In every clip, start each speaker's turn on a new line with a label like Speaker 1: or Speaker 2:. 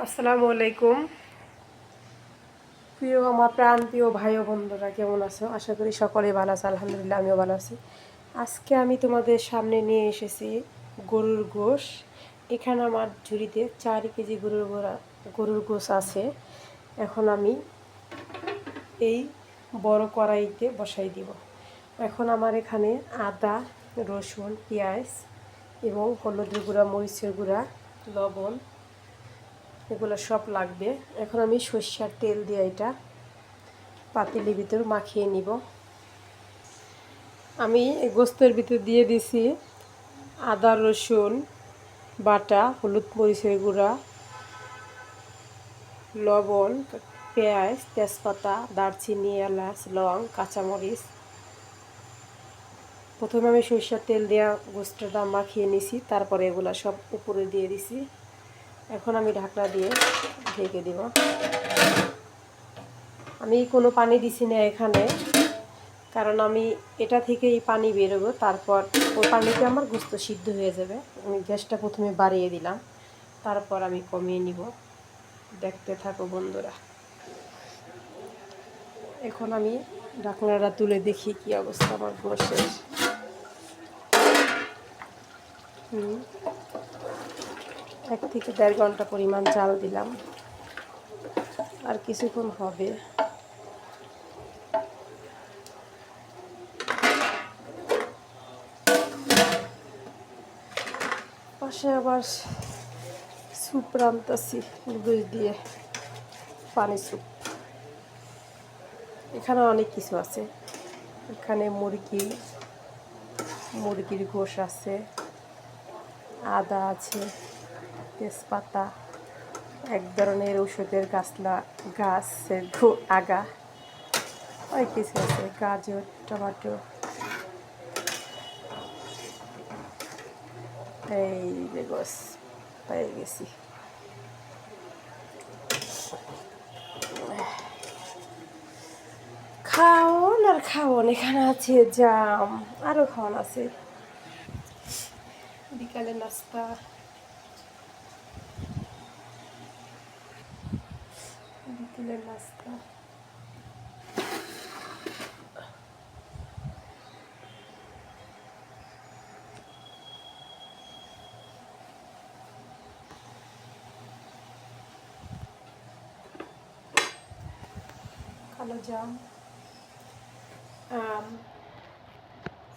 Speaker 1: আসসালামু আলাইকুম। প্রিয় আমার প্রান্তীয় ভাই ও বন্ধুরা, কেমন আছো? আশা করি সকলেই ভালো আছে। আলহামদুলিল্লাহ, আমিও ভালো আছি। আজকে আমি তোমাদের সামনে নিয়ে এসেছি গরুর গোশ। এখানে আমার ঝুড়িতে 4 কেজি গরুর গোশ আছে। এখন আমি এই বড় কড়াইতে বসাই দিব। এখন আমার এখানে আদা, রসুন, পেঁয়াজ এবং হলুদের গুঁড়া, মরিচের গুঁড়া, লবণ, এগুলো সব লাগবে। এখন আমি সরষের তেল দিয়ে এটা পাতিলের ভিতর মাখিয়ে নিব। আমি গোস্তের ভিতর দিয়ে দিছি আদা রসুন বাটা, হলুদ মরিচের গুঁড়া, লবণ, পেঁয়াজ, তেজপাতা, দারচিনি, এলাচ, লং, কাঁচামরিচ। প্রথমে আমি সরষের তেল দিয়ে গোস্তটা মাখিয়ে নিছি, তারপরে এগুলো সব উপরে দিয়ে দিছি। এখন আমি ঢাকনা দিয়ে ঢেকে দিব। আমি কোনো পানি দিছি না এখানে, কারণ আমি এটা থেকেই পানি বেরোবো, তারপর ওই পানিতে আমার গোস্ত সিদ্ধ হয়ে যাবে। আমি গ্যাসটা প্রথমে বাড়িয়ে দিলাম, তারপর আমি কমিয়ে নিব। দেখতে থাকো বন্ধুরা। এখন আমি ঢাকনাটা তুলে দেখি কি অবস্থা আমার গোশের। 1 থেকে 1.5 ঘন্টা পরিমাণ জাল দিলাম, আর কিছুক্ষণ হবে। পাশে আবার স্যুপ রান্তাছি নুডলস দিয়ে, পানি স্যুপ। এখানে অনেক কিছু আছে। এখানে মুরগির গোশ আছে, আদা আছে, তেজপাতা, এক ধরনের ওষুধের গাছের আগা, অনেক কিছু আছে, গাজর, টমেটো। এই যে গোশ পেয়ে গেছি। খাওন আর খাওন। এখানে আছে জাম, আরও খাওয়ান আছে। বিকালের নাস্তা, বিকেলের নাস্তা। কালো জাম, আম,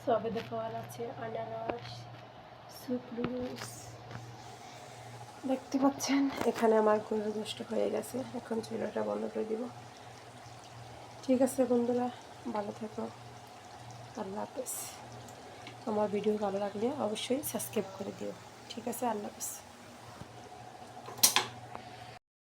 Speaker 1: সবেদা ফল আছে, আনারস, সুপ্লুস। দেখতে পাচ্ছেন এখানে আমার গরুর গোশত হয়ে গেছে। এখন চুলাটা বন্ধ করে দিব। ঠিক আছে বন্ধুরা, ভালো থাকো। আল্লাহ হাফেজ। আমার ভিডিও ভালো লাগলে অবশ্যই সাবস্ক্রাইব করে দিও। ঠিক আছে, আল্লাহ হাফেজ।